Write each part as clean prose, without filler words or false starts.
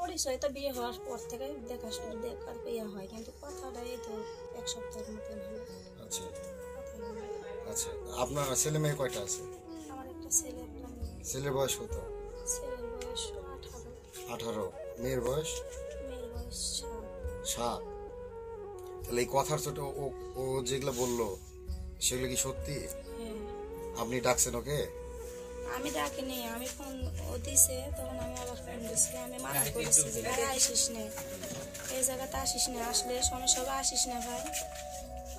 পরিচয় তো বিয়ে হওয়ার পর থেকে দেখা শুরু দেখার বিয়ে হয়, কিন্তু কথাটা এই তো 1 সপ্তাহের মতন হলো। আচ্ছা কথা বলি। আচ্ছা, আপনার ছেলে মেয়ে কয়টা আছে? আমার একটা ছেলে একটা মেয়ে। ছেলের বয়স কত? ছেলের বয়স 18, 18। মেয়ের বয়স মেয়ের বয়স 7। 7। তাহলে এই কথার ছোট ও ও যেগুলো বললো সেগুলো কি সত্যি? হ্যাঁ, আপনি ডাকছেন ওকে? আমি ডাকিনি, আমি ফোন ও দিছে, তখন আমি আবার ফোন দিছি, আমি মানা করেছি যে ভাই আসিস নে, এই জায়গাতে আসিস না, আসলে সমস্যা হবে, আসিস না ভাই।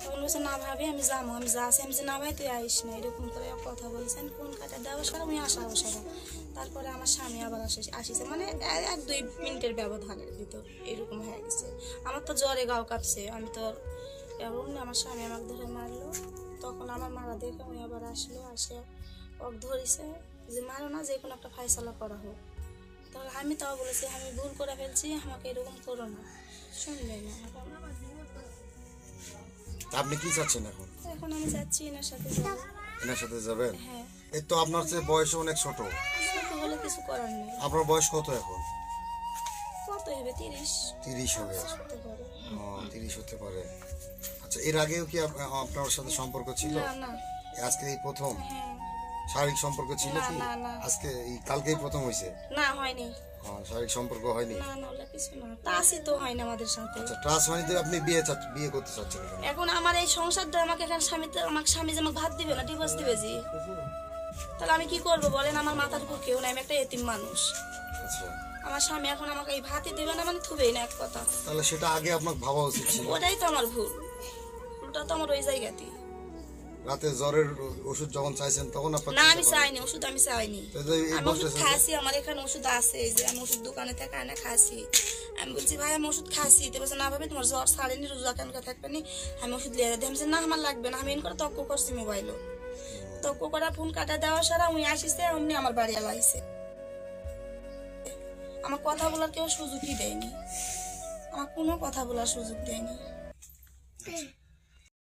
তখন বলছে না ভাবি আমি যাবো, আমি যাচ্ছি, আমি যে না ভাই তুই আইস না, এরকম করে কথা বলছেন। ফোন কাটা দেওয়া সারা আমি আসা সারা। তারপরে আমার স্বামী আবার আসিছে, মানে 1-2 মিনিটের ব্যবধানের ভিতর এরকম হয়ে গেছে। আমার তো জ্বরে গাও কাঁপছে, আমি তো এমন আমার স্বামী আমাকে ধরে মারলো। তখন আমার মারা দেখে আমি আবার আসলো, আসে ওকে ধরেছে যে মারো না, যে কোনো একটা ফায়সালা করা হোক। তাহলে আমি তাও বলেছি আমি ভুল করে ফেলছি, আমাকে এরকম করো না, শুনবে না। আপনি কি চাচ্ছেন এখন? এখন আমি যাচ্ছি এনার সাথে যাবো। এনার সাথে যাবেন? হ্যাঁ, এই তো আপনার চেয়ে বয়স অনেক ছোট। ছোট হলে কিছু করার নেই। আপনার বয়স কত এখন? কত হবে 30 30 হবে। হতে পারে। 30 হতে পারে। আচ্ছা, এর আগেও কি আপনার সাথে সম্পর্ক ছিল? না না। আজকে এই প্রথম? হ্যাঁ। শারীরিক সম্পর্ক ছিল না কি? না না আজকে এই কালকেই প্রথম হয়েছে? না, হয়নি। শারীরিক সম্পর্ক হয়নি? না না, ওগুলো কিছু না, তাসি তো হয় না আমাদের সাথে। আচ্ছা, ট্রাস্ট হয়নি তো আপনি বিয়ে করতে চাচ্ছেন কেন? এখন আমার এই সংসারটা আমাকে এখানে আমাকে স্বামী যে আমাকে ভাত দিবে না, ডিভোর্স দিবে জি, তাহলে আমি কি করবো বলেন? আমার মাথার উপর কেউ নাই, আমি একটা এতিম মানুষ। আচ্ছা, আমার স্বামী এখন আমাকে এই ভাতই দিবে না, মানে থুবেই না, এক কথা। তাহলে সেটা আগে আপনাকে ভাবা উচিত ছিল। ওটাই তো আমার ভুল, ভুলটা তো আমার ওই জায়গাতেই। রাতে জ্বরের ওষুধ যখন চাইছেন তখন আপনার না আমি চাইনি ওষুধ, আমি চাইনি। এই আমি ওষুধ বলতেছেন খাসি, আমার এখানে ওষুধ আছে, এই যে আমি ওষুধ দোকানে থেকে আনে খাসি। আমি বলছি ভাই আমি ওষুধ খাসি, তো বলছে না ভাবে তোমার জ্বর ছাড়েনি, রোজা কেন থাকবে নি, আমি ওষুধ লিয়ে দিই। আমি বলছি, না আমার লাগবে না, আমি এন করে তক্ক করছি মোবাইলও, তক্ক করা ফোন কাটা দেওয়া সারা উনি আসিছে, অমনি আমার বাড়ি আলাইছে। আমার কথা বলার কেউ সুযোগই দেয়নি, আমার কোনো কথা বলার সুযোগ দেয়নি।